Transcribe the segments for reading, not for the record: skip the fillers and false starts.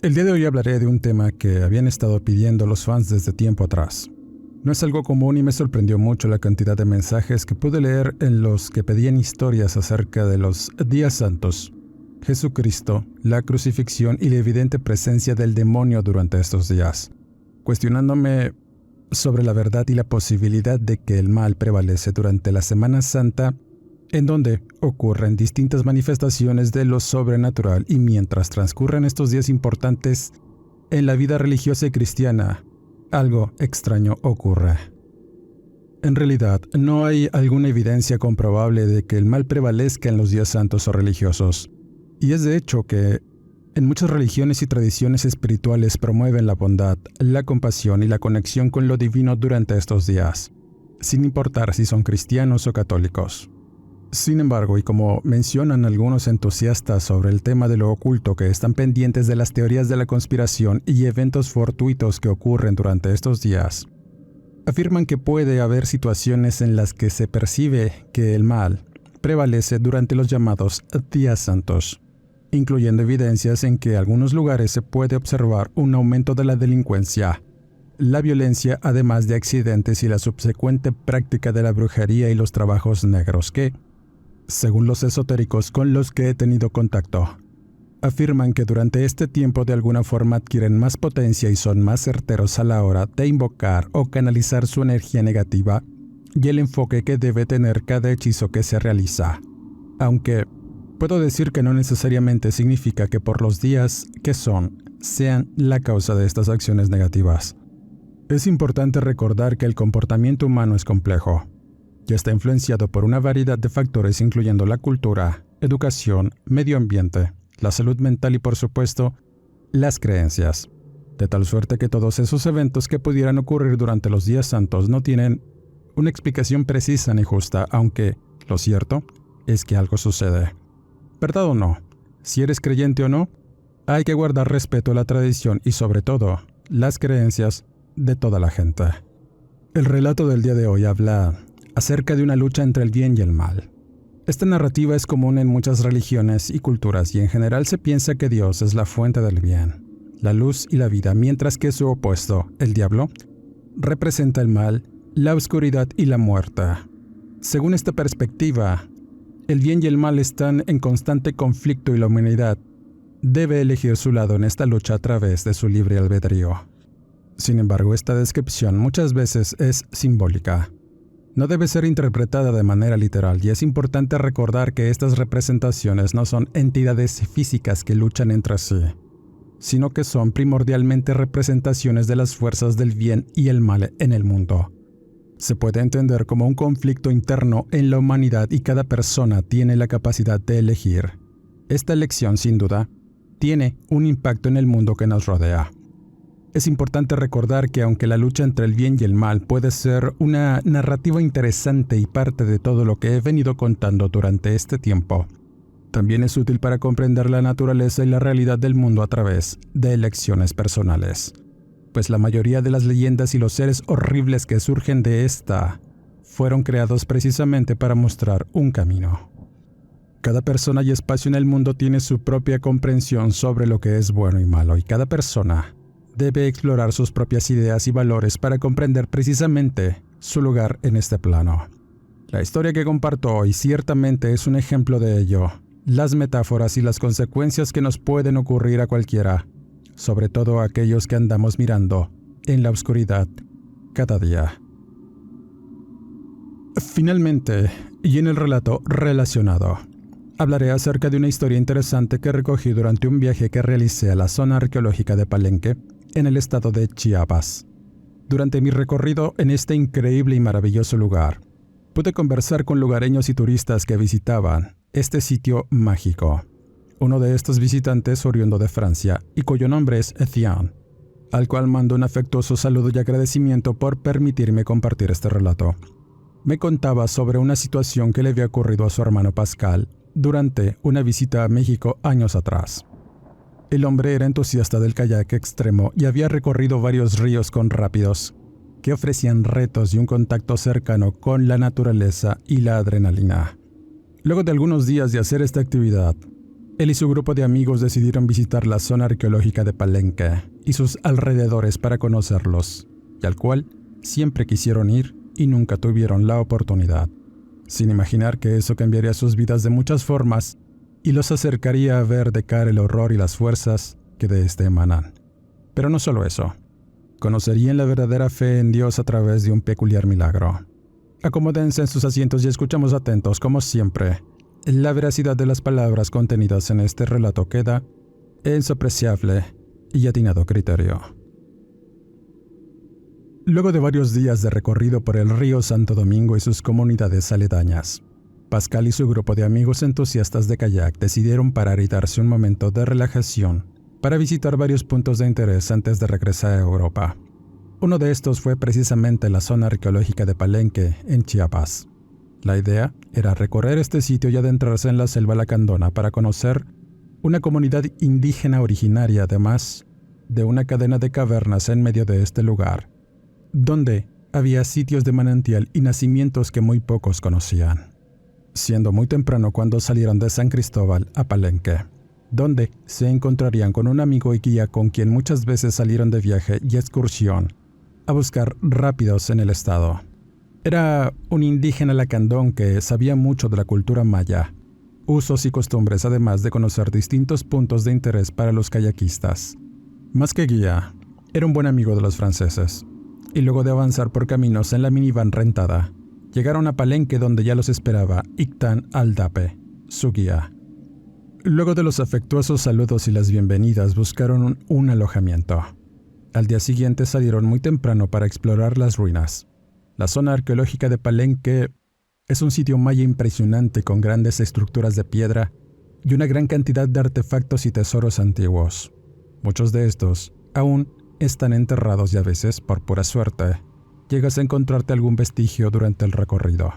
El día de hoy hablaré de un tema que habían estado pidiendo los fans desde tiempo atrás. No es algo común y me sorprendió mucho la cantidad de mensajes que pude leer en los que pedían historias acerca de los días santos, Jesucristo, la crucifixión y la evidente presencia del demonio durante estos días, cuestionándome sobre la verdad y la posibilidad de que el mal prevalece durante la Semana Santa, en donde ocurren distintas manifestaciones de lo sobrenatural y mientras transcurren estos días importantes en la vida religiosa y cristiana, algo extraño ocurre. En realidad, no hay alguna evidencia comprobable de que el mal prevalezca en los días santos o religiosos, y es de hecho que en muchas religiones y tradiciones espirituales promueven la bondad, la compasión y la conexión con lo divino durante estos días, sin importar si son cristianos o católicos. Sin embargo, y como mencionan algunos entusiastas sobre el tema de lo oculto que están pendientes de las teorías de la conspiración y eventos fortuitos que ocurren durante estos días, afirman que puede haber situaciones en las que se percibe que el mal prevalece durante los llamados días santos, incluyendo evidencias en que en algunos lugares se puede observar un aumento de la delincuencia, la violencia, además de accidentes y la subsecuente práctica de la brujería y los trabajos negros que, según los esotéricos con los que he tenido contacto, afirman que durante este tiempo de alguna forma adquieren más potencia y son más certeros a la hora de invocar o canalizar su energía negativa y el enfoque que debe tener cada hechizo que se realiza. Aunque puedo decir que no necesariamente significa que por los días que sean la causa de estas acciones negativas. Es importante recordar que el comportamiento humano es complejo y está influenciado por una variedad de factores incluyendo la cultura, educación, medio ambiente, la salud mental y por supuesto, las creencias. De tal suerte que todos esos eventos que pudieran ocurrir durante los días santos no tienen una explicación precisa ni justa, aunque lo cierto es que algo sucede. ¿Verdad o no? Si eres creyente o no, hay que guardar respeto a la tradición y sobre todo, las creencias de toda la gente. El relato del día de hoy habla acerca de una lucha entre el bien y el mal. Esta narrativa es común en muchas religiones y culturas y en general se piensa que Dios es la fuente del bien, la luz y la vida, mientras que su opuesto, el diablo, representa el mal, la oscuridad y la muerte. Según esta perspectiva, el bien y el mal están en constante conflicto y la humanidad debe elegir su lado en esta lucha a través de su libre albedrío. Sin embargo, esta descripción muchas veces es simbólica. No debe ser interpretada de manera literal y es importante recordar que estas representaciones no son entidades físicas que luchan entre sí, sino que son primordialmente representaciones de las fuerzas del bien y el mal en el mundo. Se puede entender como un conflicto interno en la humanidad y cada persona tiene la capacidad de elegir. Esta elección, sin duda, tiene un impacto en el mundo que nos rodea. Es importante recordar que aunque la lucha entre el bien y el mal puede ser una narrativa interesante y parte de todo lo que he venido contando durante este tiempo, también es útil para comprender la naturaleza y la realidad del mundo a través de elecciones personales, pues la mayoría de las leyendas y los seres horribles que surgen de esta fueron creados precisamente para mostrar un camino. Cada persona y espacio en el mundo tiene su propia comprensión sobre lo que es bueno y malo, y cada persona debe explorar sus propias ideas y valores para comprender precisamente su lugar en este plano. La historia que comparto hoy ciertamente es un ejemplo de ello. Las metáforas y las consecuencias que nos pueden ocurrir a cualquiera, sobre todo a aquellos que andamos mirando en la oscuridad cada día. Finalmente, y en el relato relacionado, hablaré acerca de una historia interesante que recogí durante un viaje que realicé a la zona arqueológica de Palenque, en el estado de Chiapas. Durante mi recorrido en este increíble y maravilloso lugar, pude conversar con lugareños y turistas que visitaban este sitio mágico. Uno de estos visitantes oriundo de Francia y cuyo nombre es Etienne, al cual mando un afectuoso saludo y agradecimiento por permitirme compartir este relato. Me contaba sobre una situación que le había ocurrido a su hermano Pascal durante una visita a México años atrás. El hombre era entusiasta del kayak extremo y había recorrido varios ríos con rápidos que ofrecían retos y un contacto cercano con la naturaleza y la adrenalina. Luego de algunos días de hacer esta actividad, Él y su grupo de amigos decidieron visitar la zona arqueológica de Palenque y sus alrededores para conocerlos, y al cual siempre quisieron ir y nunca tuvieron la oportunidad, sin imaginar que eso cambiaría sus vidas de muchas formas y los acercaría a ver de cara el horror y las fuerzas que de éste emanan. Pero no solo eso, conocerían la verdadera fe en Dios a través de un peculiar milagro. Acomódense en sus asientos y escuchamos atentos, como siempre. La veracidad de las palabras contenidas en este relato queda en su apreciable y atinado criterio. Luego de varios días de recorrido por el río Santo Domingo y sus comunidades aledañas, Pascal y su grupo de amigos entusiastas de kayak decidieron parar y darse un momento de relajación para visitar varios puntos de interés antes de regresar a Europa. Uno de estos fue precisamente la zona arqueológica de Palenque, en Chiapas. La idea era recorrer este sitio y adentrarse en la selva lacandona para conocer una comunidad indígena originaria, además de una cadena de cavernas en medio de este lugar, donde había sitios de manantial y nacimientos que muy pocos conocían. Siendo muy temprano cuando salieron de San Cristóbal a Palenque, donde se encontrarían con un amigo y guía con quien muchas veces salieron de viaje y excursión a buscar rápidos en el estado. Era un indígena lacandón que sabía mucho de la cultura maya, usos y costumbres, además de conocer distintos puntos de interés para los kayakistas. Más que guía, era un buen amigo de los franceses, y luego de avanzar por caminos en la minivan rentada, llegaron a Palenque, donde ya los esperaba Ictán Aldape, su guía. Luego de los afectuosos saludos y las bienvenidas, buscaron un alojamiento. Al día siguiente salieron muy temprano para explorar las ruinas. La zona arqueológica de Palenque es un sitio maya impresionante con grandes estructuras de piedra y una gran cantidad de artefactos y tesoros antiguos. Muchos de estos aún están enterrados y a veces, por pura suerte, llegas a encontrarte algún vestigio durante el recorrido.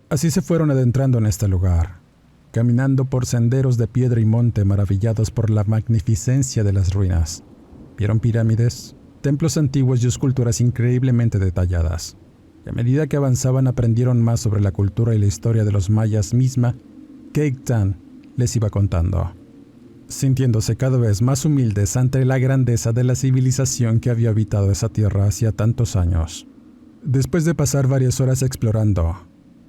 Así se fueron adentrando en este lugar, caminando por senderos de piedra y monte maravillados por la magnificencia de las ruinas. Vieron pirámides, templos antiguos y esculturas increíblemente detalladas. Y a medida que avanzaban aprendieron más sobre la cultura y la historia de los mayas misma que Ictán les iba contando, sintiéndose cada vez más humildes ante la grandeza de la civilización que había habitado esa tierra hacía tantos años. Después de pasar varias horas explorando,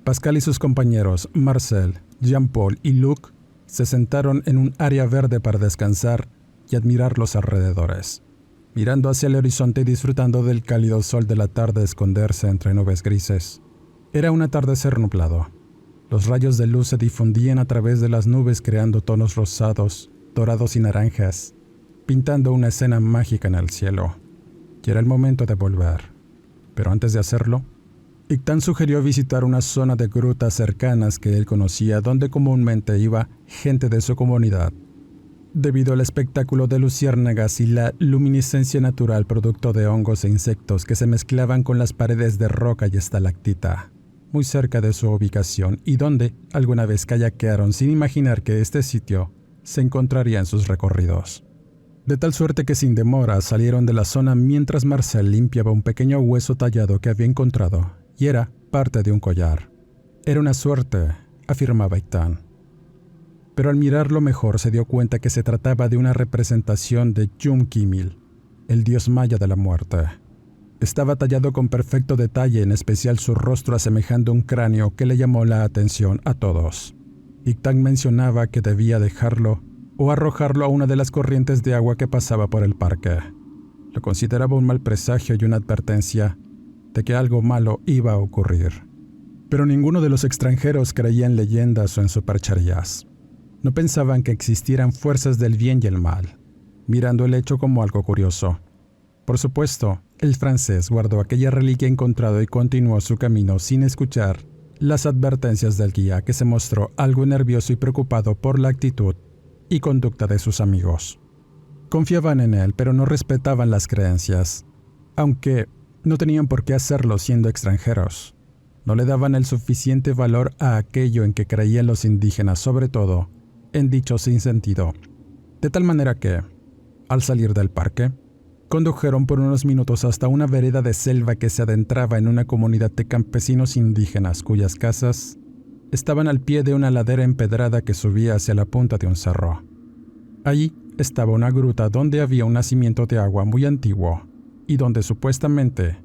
Pascal y sus compañeros Marcel, Jean-Paul y Luc se sentaron en un área verde para descansar y admirar los alrededores, mirando hacia el horizonte y disfrutando del cálido sol de la tarde esconderse entre nubes grises. Era un atardecer nublado. Los rayos de luz se difundían a través de las nubes creando tonos rosados, dorados y naranjas, pintando una escena mágica en el cielo. Y era el momento de volver. Pero antes de hacerlo, Ictán sugirió visitar una zona de grutas cercanas que él conocía, donde comúnmente iba gente de su comunidad, debido al espectáculo de luciérnagas y la luminiscencia natural producto de hongos e insectos que se mezclaban con las paredes de roca y estalactita, muy cerca de su ubicación y donde alguna vez kayakearon sin imaginar que este sitio se encontraría en sus recorridos. De tal suerte que sin demora salieron de la zona mientras Marcel limpiaba un pequeño hueso tallado que había encontrado, y era parte de un collar. Era una suerte, afirmaba Ictán. Pero al mirarlo mejor se dio cuenta que se trataba de una representación de Yum-Kimil, el dios maya de la muerte. Estaba tallado con perfecto detalle, en especial su rostro asemejando un cráneo que le llamó la atención a todos. Ictán mencionaba que debía dejarlo o arrojarlo a una de las corrientes de agua que pasaba por el parque. Lo consideraba un mal presagio y una advertencia de que algo malo iba a ocurrir. Pero ninguno de los extranjeros creía en leyendas o en supercherías. No pensaban que existieran fuerzas del bien y el mal, mirando el hecho como algo curioso. Por supuesto, el francés guardó aquella reliquia encontrada y continuó su camino sin escuchar las advertencias del guía, que se mostró algo nervioso y preocupado por la actitud y conducta de sus amigos. Confiaban en él, pero no respetaban las creencias, aunque no tenían por qué hacerlo siendo extranjeros. No le daban el suficiente valor a aquello en que creían los indígenas, sobre todo en dicho sinsentido. De tal manera que, al salir del parque, condujeron por unos minutos hasta una vereda de selva que se adentraba en una comunidad de campesinos indígenas cuyas casas estaban al pie de una ladera empedrada que subía hacia la punta de un cerro. Allí estaba una gruta donde había un nacimiento de agua muy antiguo y donde supuestamente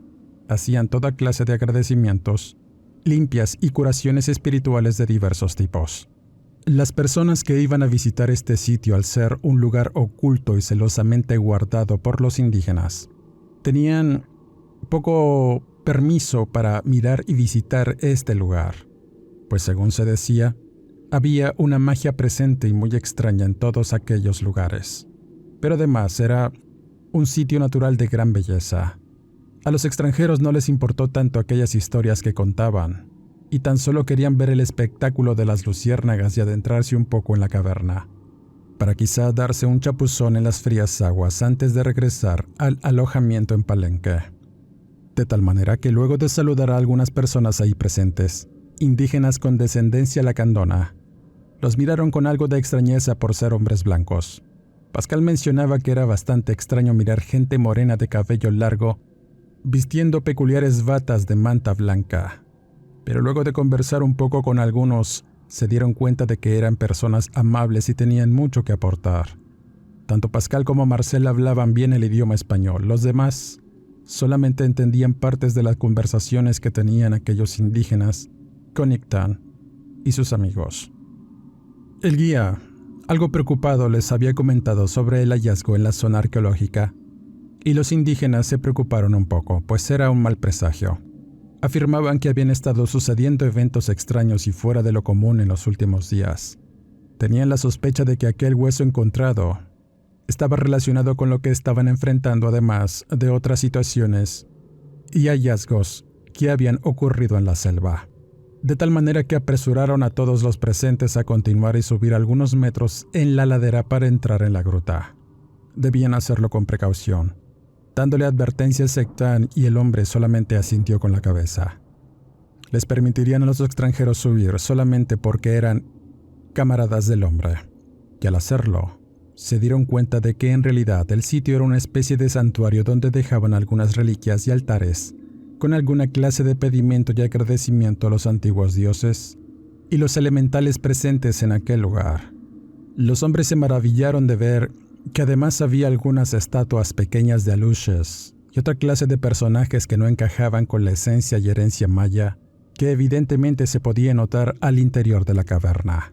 hacían toda clase de agradecimientos, limpias y curaciones espirituales de diversos tipos. Las personas que iban a visitar este sitio, al ser un lugar oculto y celosamente guardado por los indígenas, tenían poco permiso para mirar y visitar este lugar, pues según se decía, había una magia presente y muy extraña en todos aquellos lugares. Pero además era un sitio natural de gran belleza. A los extranjeros no les importó tanto aquellas historias que contaban, y tan solo querían ver el espectáculo de las luciérnagas y adentrarse un poco en la caverna, para quizá darse un chapuzón en las frías aguas antes de regresar al alojamiento en Palenque. De tal manera que luego de saludar a algunas personas ahí presentes, indígenas con descendencia lacandona, los miraron con algo de extrañeza por ser hombres blancos. Pascal mencionaba que era bastante extraño mirar gente morena de cabello largo vistiendo peculiares batas de manta blanca, pero luego de conversar un poco con algunos, se dieron cuenta de que eran personas amables y tenían mucho que aportar. Tanto Pascal como Marcel hablaban bien el idioma español, los demás solamente entendían partes de las conversaciones que tenían aquellos indígenas con Ictán y sus amigos. El guía, algo preocupado, les había comentado sobre el hallazgo en la zona arqueológica, y los indígenas se preocuparon un poco, pues era un mal presagio. Afirmaban que habían estado sucediendo eventos extraños y fuera de lo común en los últimos días. Tenían la sospecha de que aquel hueso encontrado estaba relacionado con lo que estaban enfrentando, además de otras situaciones y hallazgos que habían ocurrido en la selva. De tal manera que apresuraron a todos los presentes a continuar y subir algunos metros en la ladera para entrar en la gruta. Debían hacerlo con precaución, dándole advertencias a Ictán, y el hombre solamente asintió con la cabeza. Les permitirían a los extranjeros subir solamente porque eran camaradas del hombre, y al hacerlo, se dieron cuenta de que en realidad el sitio era una especie de santuario donde dejaban algunas reliquias y altares con alguna clase de pedimento y agradecimiento a los antiguos dioses y los elementales presentes en aquel lugar. Los hombres se maravillaron de ver que además había algunas estatuas pequeñas de aluches y otra clase de personajes que no encajaban con la esencia y herencia maya que evidentemente se podía notar al interior de la caverna.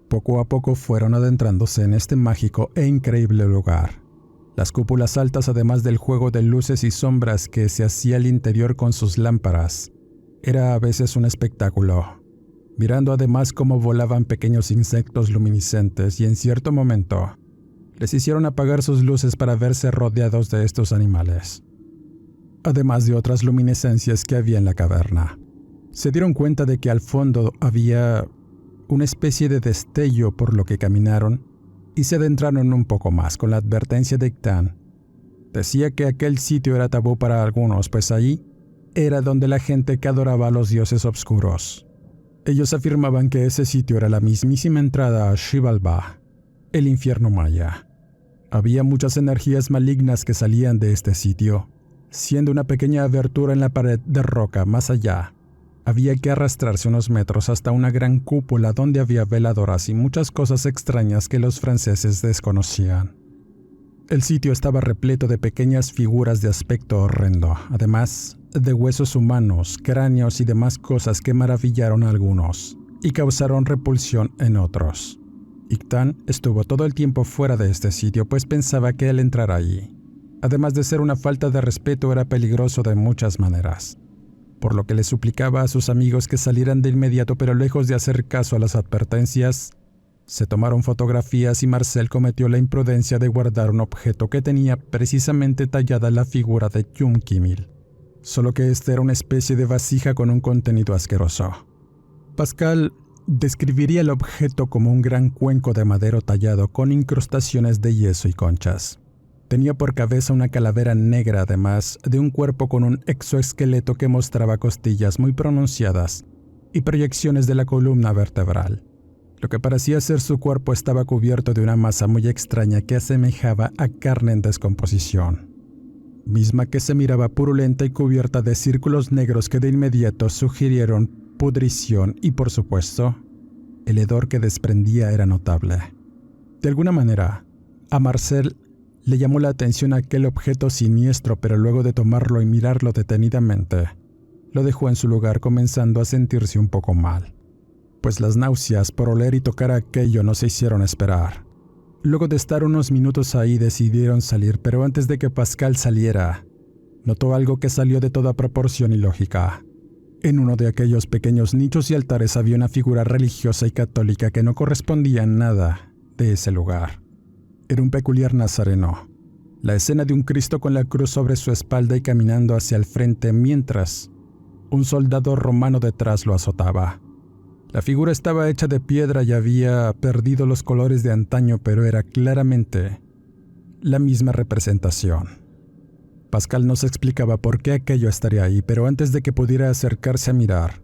Poco a poco fueron adentrándose en este mágico e increíble lugar. Las cúpulas altas, además del juego de luces y sombras que se hacía al interior con sus lámparas, era a veces un espectáculo, mirando además cómo volaban pequeños insectos luminiscentes y en cierto momento les hicieron apagar sus luces para verse rodeados de estos animales, además de otras luminiscencias que había en la caverna. Se dieron cuenta de que al fondo había una especie de destello, por lo que caminaron y se adentraron un poco más con la advertencia de Ictán. Decía que aquel sitio era tabú para algunos, pues allí era donde la gente que adoraba a los dioses oscuros. Ellos afirmaban que ese sitio era la mismísima entrada a Xibalbá, el infierno maya. Había muchas energías malignas que salían de este sitio, siendo una pequeña abertura en la pared de roca más allá. Había que arrastrarse unos metros hasta una gran cúpula donde había veladoras y muchas cosas extrañas que los franceses desconocían. El sitio estaba repleto de pequeñas figuras de aspecto horrendo, además de huesos humanos, cráneos y demás cosas que maravillaron a algunos y causaron repulsión en otros. Ictán estuvo todo el tiempo fuera de este sitio, pues pensaba que al entrar allí, además de ser una falta de respeto, era peligroso de muchas maneras, por lo que le suplicaba a sus amigos que salieran de inmediato, pero lejos de hacer caso a las advertencias, se tomaron fotografías y Marcel cometió la imprudencia de guardar un objeto que tenía precisamente tallada la figura de Yum Kimil, solo que este era una especie de vasija con un contenido asqueroso. Pascal describiría el objeto como un gran cuenco de madero tallado con incrustaciones de yeso y conchas. Tenía por cabeza una calavera negra, además de un cuerpo con un exoesqueleto que mostraba costillas muy pronunciadas y proyecciones de la columna vertebral. Lo que parecía ser su cuerpo estaba cubierto de una masa muy extraña que asemejaba a carne en descomposición, misma que se miraba purulenta y cubierta de círculos negros que de inmediato sugirieron pudrición y, por supuesto, el hedor que desprendía era notable. De alguna manera, a Marcel le llamó la atención aquel objeto siniestro, pero luego de tomarlo y mirarlo detenidamente, lo dejó en su lugar, comenzando a sentirse un poco mal, pues las náuseas por oler y tocar aquello no se hicieron esperar. Luego de estar unos minutos ahí decidieron salir, pero antes de que Pascal saliera, notó algo que salió de toda proporción y lógica. En uno de aquellos pequeños nichos y altares había una figura religiosa y católica que no correspondía en nada de ese lugar. Era un peculiar nazareno, la escena de un Cristo con la cruz sobre su espalda y caminando hacia el frente mientras un soldado romano detrás lo azotaba. La figura estaba hecha de piedra y había perdido los colores de antaño, pero era claramente la misma representación. Pascal no se explicaba por qué aquello estaría ahí, pero antes de que pudiera acercarse a mirar,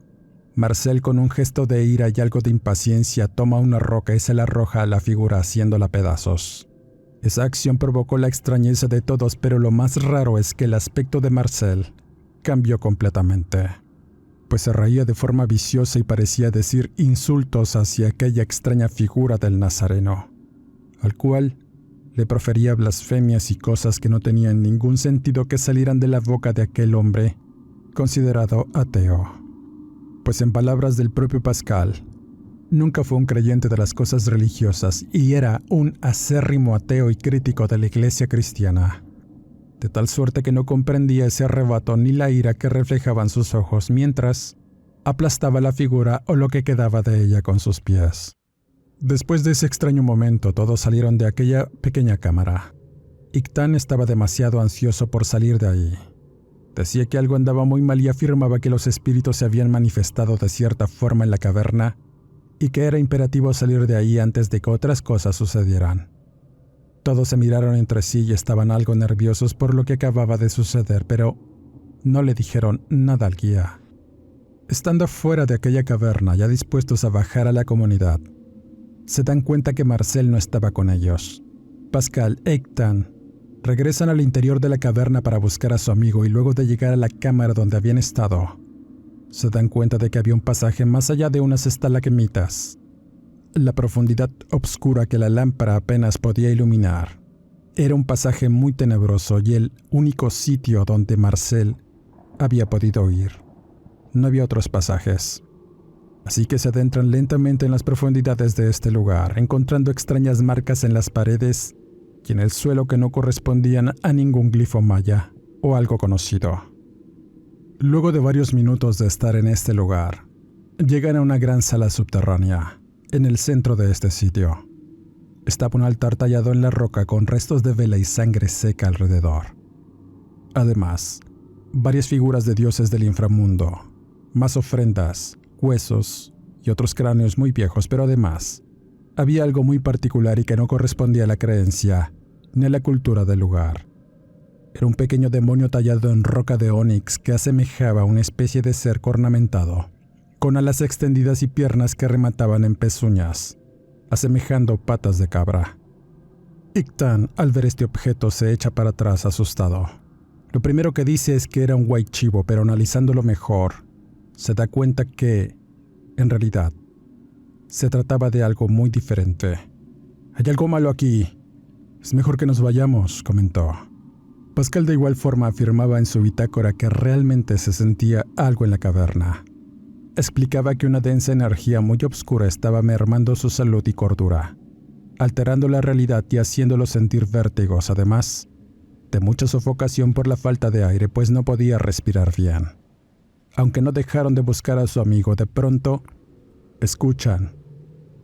Marcel, con un gesto de ira y algo de impaciencia, toma una roca y se la arroja a la figura haciéndola pedazos. Esa acción provocó la extrañeza de todos, pero lo más raro es que el aspecto de Marcel cambió completamente, pues se reía de forma viciosa y parecía decir insultos hacia aquella extraña figura del nazareno, al cual le profería blasfemias y cosas que no tenían ningún sentido que salieran de la boca de aquel hombre considerado ateo. Pues en palabras del propio Pascal, nunca fue un creyente de las cosas religiosas y era un acérrimo ateo y crítico de la iglesia cristiana, de tal suerte que no comprendía ese arrebato ni la ira que reflejaban sus ojos mientras aplastaba la figura o lo que quedaba de ella con sus pies. Después de ese extraño momento, todos salieron de aquella pequeña cámara. Ictán estaba demasiado ansioso por salir de ahí. Decía que algo andaba muy mal y afirmaba que los espíritus se habían manifestado de cierta forma en la caverna y que era imperativo salir de ahí antes de que otras cosas sucedieran. Todos se miraron entre sí y estaban algo nerviosos por lo que acababa de suceder, pero no le dijeron nada al guía. Estando fuera de aquella caverna, ya dispuestos a bajar a la comunidad, se dan cuenta que Marcel no estaba con ellos. Pascal e Ictán regresan al interior de la caverna para buscar a su amigo y luego de llegar a la cámara donde habían estado, se dan cuenta de que había un pasaje más allá de unas estalagmitas. La profundidad oscura que la lámpara apenas podía iluminar era un pasaje muy tenebroso y el único sitio donde Marcel había podido ir. No había otros pasajes. Así que se adentran lentamente en las profundidades de este lugar, encontrando extrañas marcas en las paredes y en el suelo que no correspondían a ningún glifo maya o algo conocido. Luego de varios minutos de estar en este lugar, llegan a una gran sala subterránea. En el centro de este sitio estaba un altar tallado en la roca con restos de vela y sangre seca alrededor. Además, varias figuras de dioses del inframundo, más ofrendas, huesos y otros cráneos muy viejos, pero además había algo muy particular y que no correspondía a la creencia ni a la cultura del lugar. Era un pequeño demonio tallado en roca de ónix que asemejaba a una especie de cerco ornamentado, con alas extendidas y piernas que remataban en pezuñas, asemejando patas de cabra. Ictán, al ver este objeto, se echa para atrás asustado. Lo primero que dice es que era un huaychivo, pero analizándolo mejor, se da cuenta que, en realidad, se trataba de algo muy diferente. «Hay algo malo aquí. Es mejor que nos vayamos», comentó. Pascal de igual forma afirmaba en su bitácora que realmente se sentía algo en la caverna. Explicaba que una densa energía muy oscura estaba mermando su salud y cordura, alterando la realidad y haciéndolo sentir vértigos, además de mucha sofocación por la falta de aire, pues no podía respirar bien. Aunque no dejaron de buscar a su amigo, de pronto escuchan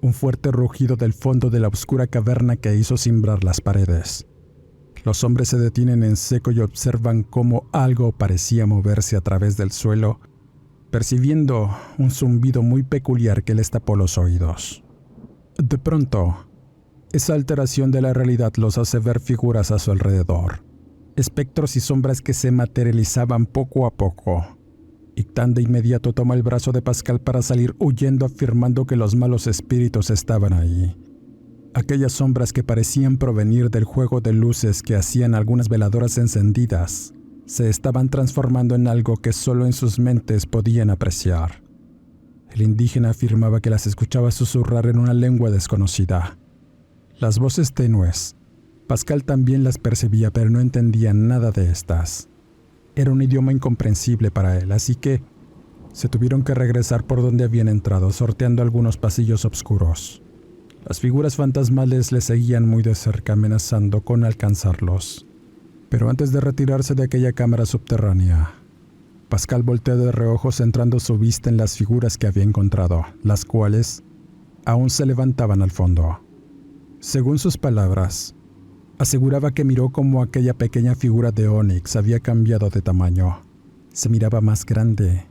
un fuerte rugido del fondo de la oscura caverna que hizo cimbrar las paredes. Los hombres se detienen en seco y observan cómo algo parecía moverse a través del suelo, percibiendo un zumbido muy peculiar que les tapó los oídos. De pronto, esa alteración de la realidad los hace ver figuras a su alrededor, espectros y sombras que se materializaban poco a poco. Ictán de inmediato toma el brazo de Pascal para salir huyendo, afirmando que los malos espíritus estaban ahí. Aquellas sombras que parecían provenir del juego de luces que hacían algunas veladoras encendidas se estaban transformando en algo que solo en sus mentes podían apreciar. El indígena afirmaba que las escuchaba susurrar en una lengua desconocida. Las voces tenues. Pascal también las percibía, pero no entendía nada de estas. Era un idioma incomprensible para él, así que se tuvieron que regresar por donde habían entrado, sorteando algunos pasillos oscuros. Las figuras fantasmales le seguían muy de cerca, amenazando con alcanzarlos. Pero antes de retirarse de aquella cámara subterránea, Pascal volteó de reojo centrando su vista en las figuras que había encontrado, las cuales aún se levantaban al fondo. Según sus palabras, aseguraba que miró cómo aquella pequeña figura de ónix había cambiado de tamaño. Se miraba más grande,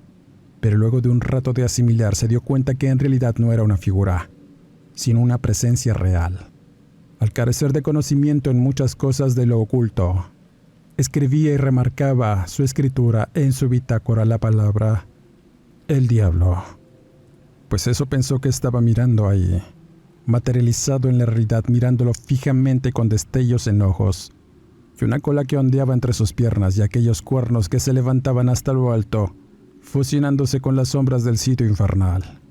pero luego de un rato de asimilar se dio cuenta que en realidad no era una figura, sino una presencia real. Al carecer de conocimiento en muchas cosas de lo oculto, escribía y remarcaba su escritura en su bitácora la palabra «el diablo». Pues eso pensó que estaba mirando ahí, materializado en la realidad, mirándolo fijamente con destellos en ojos, y una cola que ondeaba entre sus piernas y aquellos cuernos que se levantaban hasta lo alto, fusionándose con las sombras del sitio infernal.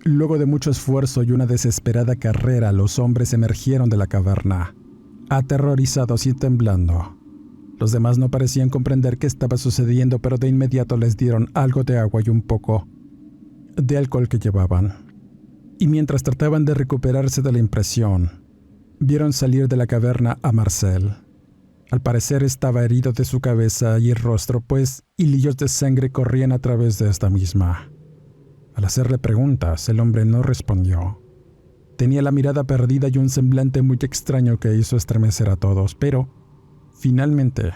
Luego de mucho esfuerzo y una desesperada carrera, los hombres emergieron de la caverna, aterrorizados y temblando. Los demás no parecían comprender qué estaba sucediendo, pero de inmediato les dieron algo de agua y un poco de alcohol que llevaban. Y mientras trataban de recuperarse de la impresión, vieron salir de la caverna a Marcel. Al parecer estaba herido de su cabeza y el rostro, pues hilillos de sangre corrían a través de esta misma. Al hacerle preguntas, el hombre no respondió. Tenía la mirada perdida y un semblante muy extraño que hizo estremecer a todos, pero finalmente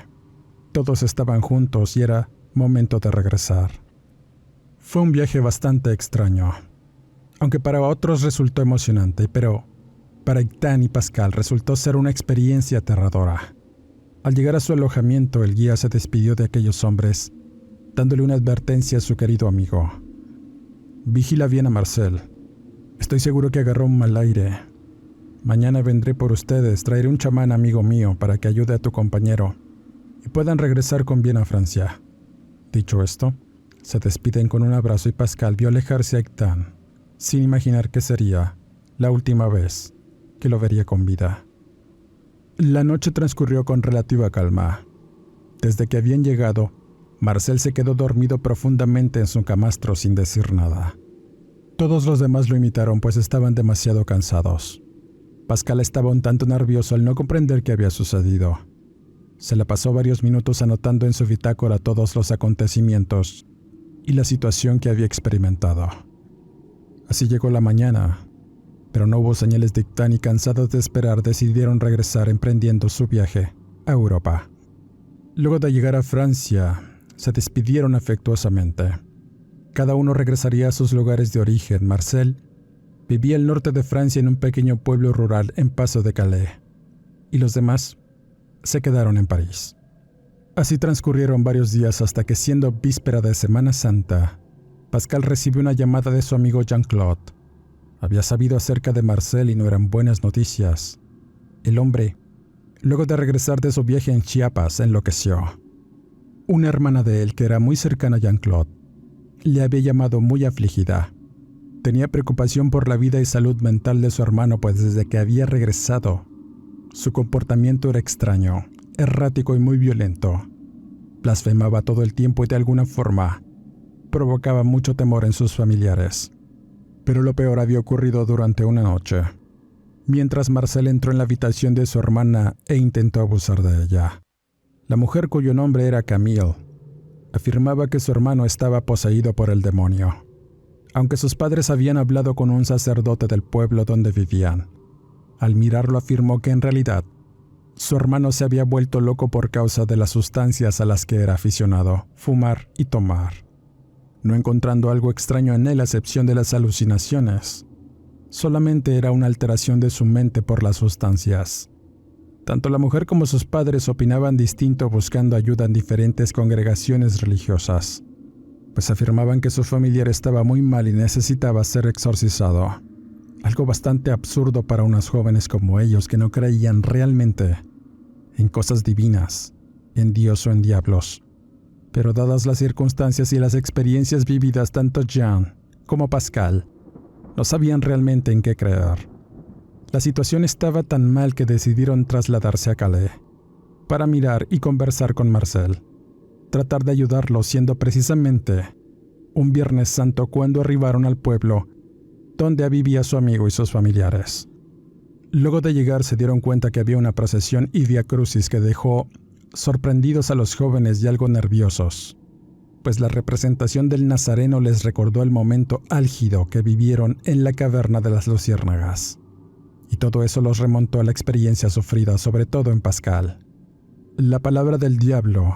todos estaban juntos y era momento de regresar. Fue un viaje bastante extraño, aunque para otros resultó emocionante, pero para Gaëtan y Pascal resultó ser una experiencia aterradora. Al llegar a su alojamiento, el guía se despidió de aquellos hombres, dándole una advertencia a su querido amigo. «Vigila bien a Marcel. Estoy seguro que agarró un mal aire. Mañana vendré por ustedes, traeré un chamán amigo mío para que ayude a tu compañero y puedan regresar con bien a Francia». Dicho esto, se despiden con un abrazo y Pascal vio alejarse a Gaëtan, sin imaginar que sería la última vez que lo vería con vida. La noche transcurrió con relativa calma. Desde que habían llegado, Marcel se quedó dormido profundamente en su camastro sin decir nada. Todos los demás lo imitaron, pues estaban demasiado cansados. Pascal estaba un tanto nervioso al no comprender qué había sucedido. Se la pasó varios minutos anotando en su bitácora todos los acontecimientos y la situación que había experimentado. Así llegó la mañana, pero no hubo señales de Gaëtan y cansados de esperar decidieron regresar emprendiendo su viaje a Europa. Luego de llegar a Francia, se despidieron afectuosamente. Cada uno regresaría a sus lugares de origen. Marcel vivía al norte de Francia en un pequeño pueblo rural en Paso de Calais, y los demás se quedaron en París. Así transcurrieron varios días hasta que, siendo víspera de Semana Santa, Pascal recibió una llamada de su amigo Jean-Claude. Había sabido acerca de Marcel y no eran buenas noticias. El hombre, luego de regresar de su viaje en Chiapas, enloqueció. Una hermana de él, que era muy cercana a Jean-Claude, le había llamado muy afligida. Tenía preocupación por la vida y salud mental de su hermano, pues desde que había regresado, su comportamiento era extraño, errático y muy violento. Blasfemaba todo el tiempo y de alguna forma provocaba mucho temor en sus familiares. Pero lo peor había ocurrido durante una noche, mientras Marcel entró en la habitación de su hermana e intentó abusar de ella. La mujer, cuyo nombre era Camille, afirmaba que su hermano estaba poseído por el demonio, aunque sus padres habían hablado con un sacerdote del pueblo donde vivían. Al mirarlo afirmó que en realidad su hermano se había vuelto loco por causa de las sustancias a las que era aficionado, fumar y tomar, no encontrando algo extraño en él a excepción de las alucinaciones. Solamente era una alteración de su mente por las sustancias. Tanto la mujer como sus padres opinaban distinto, buscando ayuda en diferentes congregaciones religiosas, pues afirmaban que su familiar estaba muy mal y necesitaba ser exorcizado. Algo bastante absurdo para unos jóvenes como ellos que no creían realmente en cosas divinas, en Dios o en diablos. Pero dadas las circunstancias y las experiencias vividas, tanto Jean como Pascal, no sabían realmente en qué creer. La situación estaba tan mal que decidieron trasladarse a Calais para mirar y conversar con Marcel, tratar de ayudarlo, siendo precisamente un Viernes Santo cuando arribaron al pueblo donde vivía su amigo y sus familiares. Luego de llegar se dieron cuenta que había una procesión y vía crucis que dejó sorprendidos a los jóvenes y algo nerviosos, pues la representación del Nazareno les recordó el momento álgido que vivieron en la caverna de las Luciérnagas. Y todo eso los remontó a la experiencia sufrida, sobre todo en Pascal. La palabra del diablo,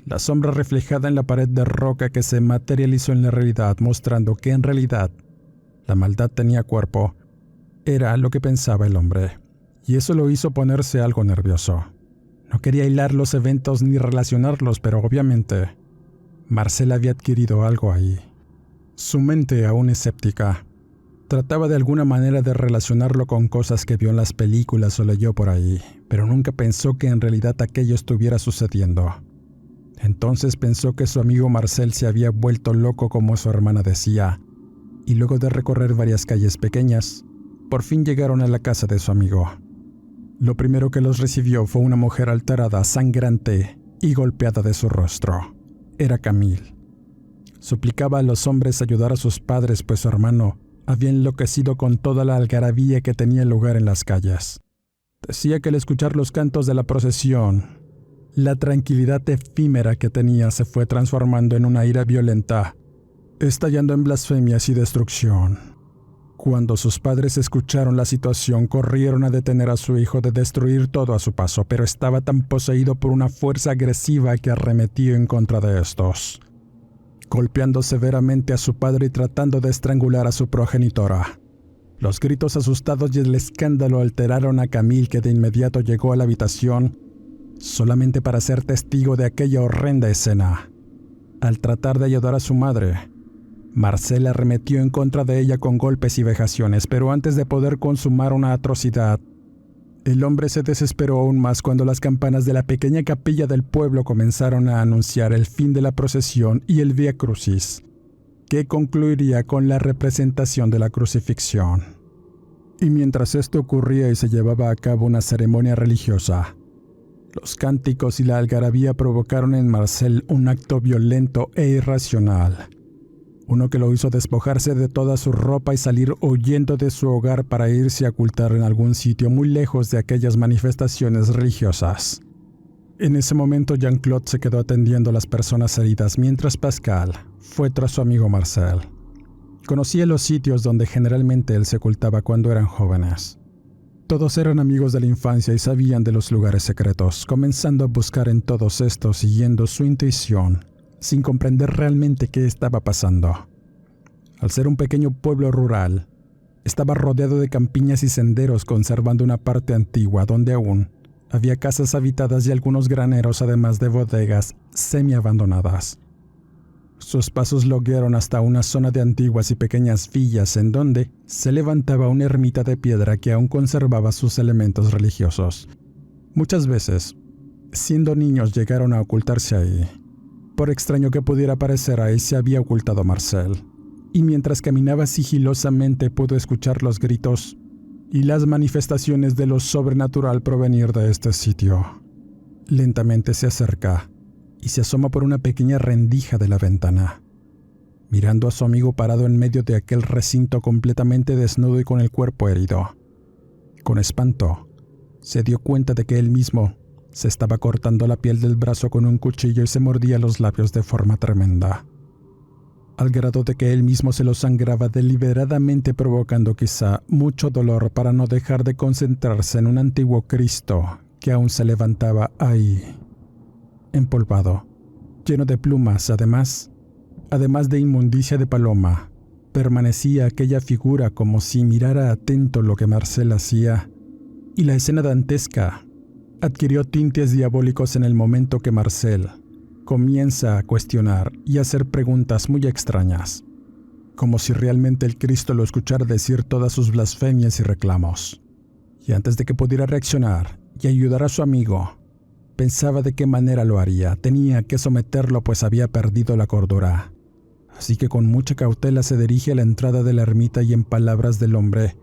la sombra reflejada en la pared de roca que se materializó en la realidad, mostrando que en realidad la maldad tenía cuerpo, era lo que pensaba el hombre, y eso lo hizo ponerse algo nervioso. No quería hilar los eventos ni relacionarlos, pero obviamente Marcel había adquirido algo ahí. Su mente, aún escéptica, trataba de alguna manera de relacionarlo con cosas que vio en las películas o leyó por ahí, pero nunca pensó que en realidad aquello estuviera sucediendo. Entonces pensó que su amigo Marcel se había vuelto loco, como su hermana decía, y luego de recorrer varias calles pequeñas, por fin llegaron a la casa de su amigo. Lo primero que los recibió fue una mujer alterada, sangrante y golpeada de su rostro. Era Camille. Suplicaba a los hombres ayudar a sus padres, pues su hermano había enloquecido con toda la algarabía que tenía lugar en las calles. Decía que al escuchar los cantos de la procesión, la tranquilidad efímera que tenía se fue transformando en una ira violenta, estallando en blasfemias y destrucción. Cuando sus padres escucharon la situación, corrieron a detener a su hijo de destruir todo a su paso, pero estaba tan poseído por una fuerza agresiva que arremetió en contra de estos, golpeando severamente a su padre y tratando de estrangular a su progenitora. Los gritos asustados y el escándalo alteraron a Camille, que de inmediato llegó a la habitación solamente para ser testigo de aquella horrenda escena. Al tratar de ayudar a su madre, Marcel arremetió en contra de ella con golpes y vejaciones, pero antes de poder consumar una atrocidad, el hombre se desesperó aún más cuando las campanas de la pequeña capilla del pueblo comenzaron a anunciar el fin de la procesión y el Vía Crucis, que concluiría con la representación de la crucifixión. Y mientras esto ocurría y se llevaba a cabo una ceremonia religiosa, los cánticos y la algarabía provocaron en Marcel un acto violento e irracional, uno que lo hizo despojarse de toda su ropa y salir huyendo de su hogar para irse a ocultar en algún sitio muy lejos de aquellas manifestaciones religiosas. En ese momento Jean-Claude se quedó atendiendo a las personas heridas mientras Pascal fue tras su amigo Marcel. Conocía los sitios donde generalmente él se ocultaba cuando eran jóvenes. Todos eran amigos de la infancia y sabían de los lugares secretos, comenzando a buscar en todos estos siguiendo su intuición, sin comprender realmente qué estaba pasando. Al ser un pequeño pueblo rural, estaba rodeado de campiñas y senderos, conservando una parte antigua donde aún había casas habitadas y algunos graneros, además de bodegas semi-abandonadas. Sus pasos lo guiaron hasta una zona de antiguas y pequeñas villas en donde se levantaba una ermita de piedra que aún conservaba sus elementos religiosos. Muchas veces, siendo niños, llegaron a ocultarse ahí. Por extraño que pudiera parecer, ahí se había ocultado Marcel, y mientras caminaba sigilosamente pudo escuchar los gritos y las manifestaciones de lo sobrenatural provenir de este sitio. Lentamente se acerca y se asoma por una pequeña rendija de la ventana, mirando a su amigo parado en medio de aquel recinto completamente desnudo y con el cuerpo herido. Con espanto, se dio cuenta de que él mismo se estaba cortando la piel del brazo con un cuchillo y se mordía los labios de forma tremenda, al grado de que él mismo se los sangraba deliberadamente, provocando quizá mucho dolor para no dejar de concentrarse en un antiguo Cristo que aún se levantaba ahí, empolvado, lleno de plumas. Además de inmundicia de paloma, permanecía aquella figura como si mirara atento lo que Marcel hacía, y la escena dantesca adquirió tintes diabólicos en el momento que Marcel comienza a cuestionar y hacer preguntas muy extrañas, como si realmente el Cristo lo escuchara decir todas sus blasfemias y reclamos. Y antes de que pudiera reaccionar y ayudar a su amigo, pensaba de qué manera lo haría. Tenía que someterlo, pues había perdido la cordura. así que con mucha cautela se dirige a la entrada de la ermita y, en palabras del hombre,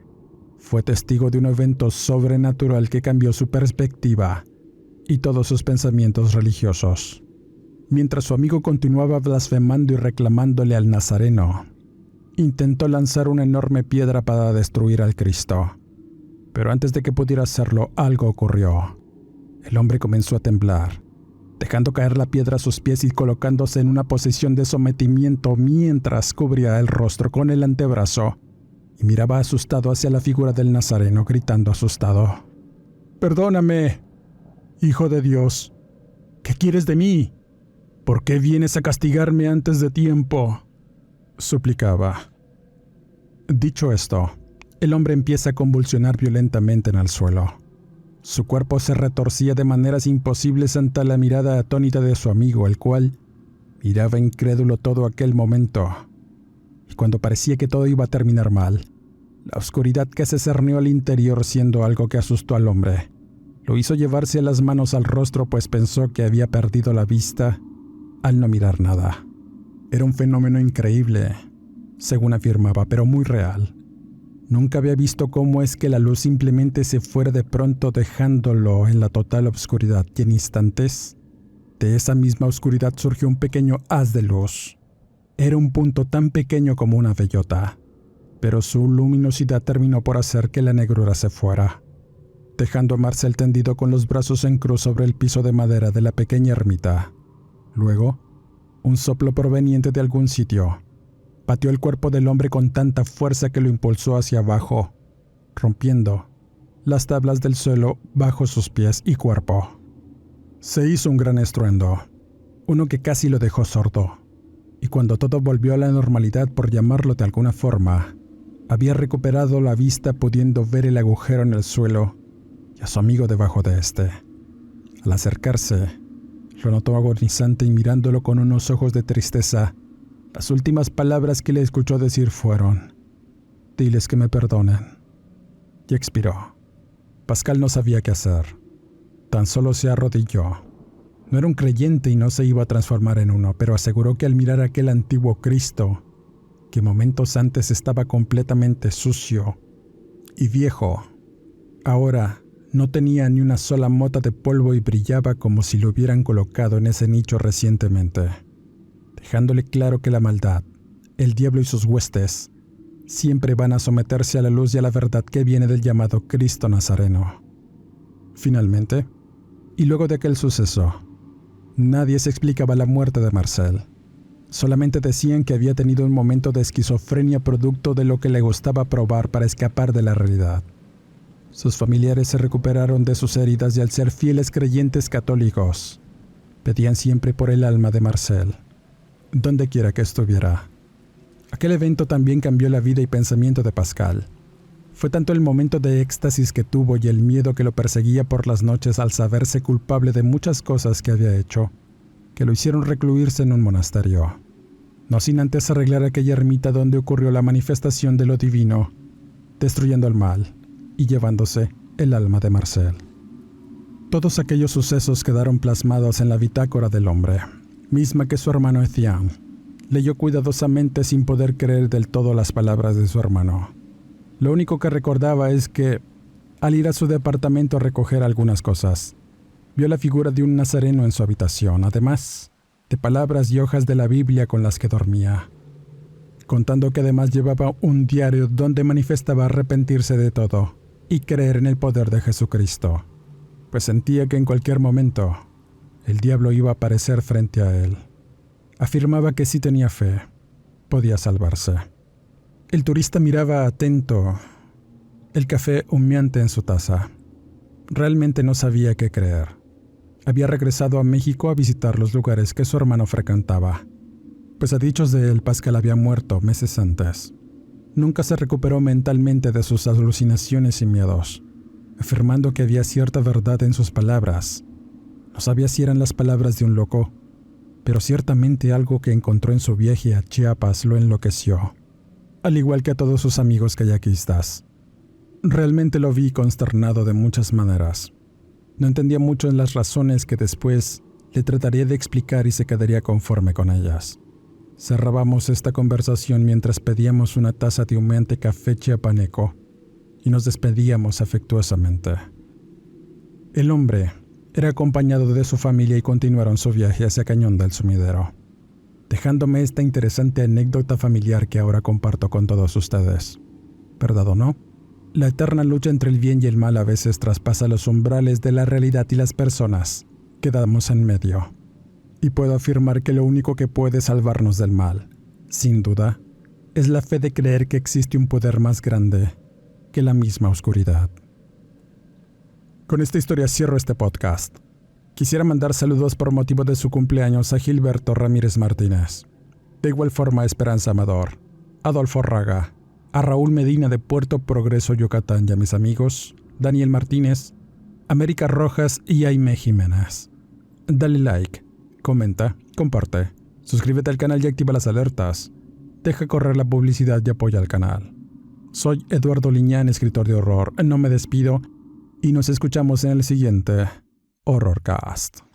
fue testigo de un evento sobrenatural que cambió su perspectiva y todos sus pensamientos religiosos. Mientras su amigo continuaba blasfemando y reclamándole al Nazareno, intentó lanzar una enorme piedra para destruir al Cristo. Pero antes de que pudiera hacerlo, algo ocurrió. El hombre comenzó a temblar, dejando caer la piedra a sus pies y colocándose en una posición de sometimiento mientras cubría el rostro con el antebrazo y miraba asustado hacia la figura del Nazareno, gritando asustado: «¡Perdóname, Hijo de Dios! ¿Qué quieres de mí? ¿Por qué vienes a castigarme antes de tiempo?», suplicaba. Dicho esto, el hombre empieza a convulsionar violentamente en el suelo. Su cuerpo se retorcía de maneras imposibles ante la mirada atónita de su amigo, el cual miraba incrédulo todo aquel momento. Y cuando parecía que todo iba a terminar mal, la oscuridad que se cernió al interior, siendo algo que asustó al hombre, lo hizo llevarse las manos al rostro, pues pensó que había perdido la vista al no mirar nada. Era un fenómeno increíble, según afirmaba, pero muy real. Nunca había visto cómo es que la luz simplemente se fuera de pronto, dejándolo en la total oscuridad, y en instantes de esa misma oscuridad surgió un pequeño haz de luz. Era un punto tan pequeño como una bellota, pero su luminosidad terminó por hacer que la negrura se fuera, dejando a Marcel tendido con los brazos en cruz sobre el piso de madera de la pequeña ermita. Luego, un soplo proveniente de algún sitio pateó el cuerpo del hombre con tanta fuerza que lo impulsó hacia abajo, rompiendo las tablas del suelo bajo sus pies y cuerpo. Se hizo un gran estruendo, uno que casi lo dejó sordo, y cuando todo volvió a la normalidad, por llamarlo de alguna forma, había recuperado la vista, pudiendo ver el agujero en el suelo y a su amigo debajo de este. Al acercarse, lo notó agonizante y mirándolo con unos ojos de tristeza. Las últimas palabras que le escuchó decir fueron: «Diles que me perdonen», y expiró. Pascal no sabía qué hacer. Tan solo se arrodilló. No era un creyente y no se iba a transformar en uno, pero aseguró que al mirar a aquel antiguo Cristo, que momentos antes estaba completamente sucio y viejo, ahora no tenía ni una sola mota de polvo y brillaba como si lo hubieran colocado en ese nicho recientemente, dejándole claro que la maldad, el diablo y sus huestes siempre van a someterse a la luz y a la verdad que viene del llamado Cristo Nazareno. Finalmente, y luego de aquel suceso, nadie se explicaba la muerte de Marcel. Solamente decían que había tenido un momento de esquizofrenia producto de lo que le gustaba probar para escapar de la realidad. Sus familiares se recuperaron de sus heridas y, al ser fieles creyentes católicos, pedían siempre por el alma de Marcel, donde quiera que estuviera. Aquel evento también cambió la vida y pensamiento de Pascal. Fue tanto el momento de éxtasis que tuvo y el miedo que lo perseguía por las noches al saberse culpable de muchas cosas que había hecho, que lo hicieron recluirse en un monasterio, no sin antes arreglar aquella ermita donde ocurrió la manifestación de lo divino, destruyendo el mal y llevándose el alma de Marcel. Todos aquellos sucesos quedaron plasmados en la bitácora del hombre, misma que su hermano Etienne leyó cuidadosamente sin poder creer del todo las palabras de su hermano. Lo único que recordaba es que, al ir a su departamento a recoger algunas cosas, vio la figura de un nazareno en su habitación, además de palabras y hojas de la Biblia con las que dormía, contando que además llevaba un diario donde manifestaba arrepentirse de todo y creer en el poder de Jesucristo, pues sentía que en cualquier momento el diablo iba a aparecer frente a él. Afirmaba que si tenía fe, podía salvarse. El turista miraba atento el café humeante en su taza. Realmente no sabía qué creer. Había regresado a México a visitar los lugares que su hermano frecuentaba, pues a dichos de él, Pascal había muerto meses antes. Nunca se recuperó mentalmente de sus alucinaciones y miedos, afirmando que había cierta verdad en sus palabras. No sabía si eran las palabras de un loco, pero ciertamente algo que encontró en su viaje a Chiapas lo enloqueció, al igual que a todos sus amigos kayakistas. Realmente lo vi consternado de muchas maneras. No entendía mucho las razones que después le trataría de explicar y se quedaría conforme con ellas. Cerrábamos esta conversación mientras pedíamos una taza de humeante café chiapaneco y nos despedíamos afectuosamente. El hombre era acompañado de su familia y continuaron su viaje hacia Cañón del Sumidero, dejándome esta interesante anécdota familiar que ahora comparto con todos ustedes. ¿Verdad o no? La eterna lucha entre el bien y el mal a veces traspasa los umbrales de la realidad y las personas quedamos en medio. Y puedo afirmar que lo único que puede salvarnos del mal, sin duda, es la fe de creer que existe un poder más grande que la misma oscuridad. Con esta historia cierro este podcast. Quisiera mandar saludos por motivo de su cumpleaños a Gilberto Ramírez Martínez, de igual forma a Esperanza Amador, Adolfo Raga, a Raúl Medina de Puerto Progreso, Yucatán, y a mis amigos Daniel Martínez, América Rojas y Aime Jiménez. Dale like, comenta, comparte, suscríbete al canal y activa las alertas. Deja correr la publicidad y apoya al canal. Soy Eduardo Liñán, escritor de horror. No me despido y nos escuchamos en el siguiente Horrorcast.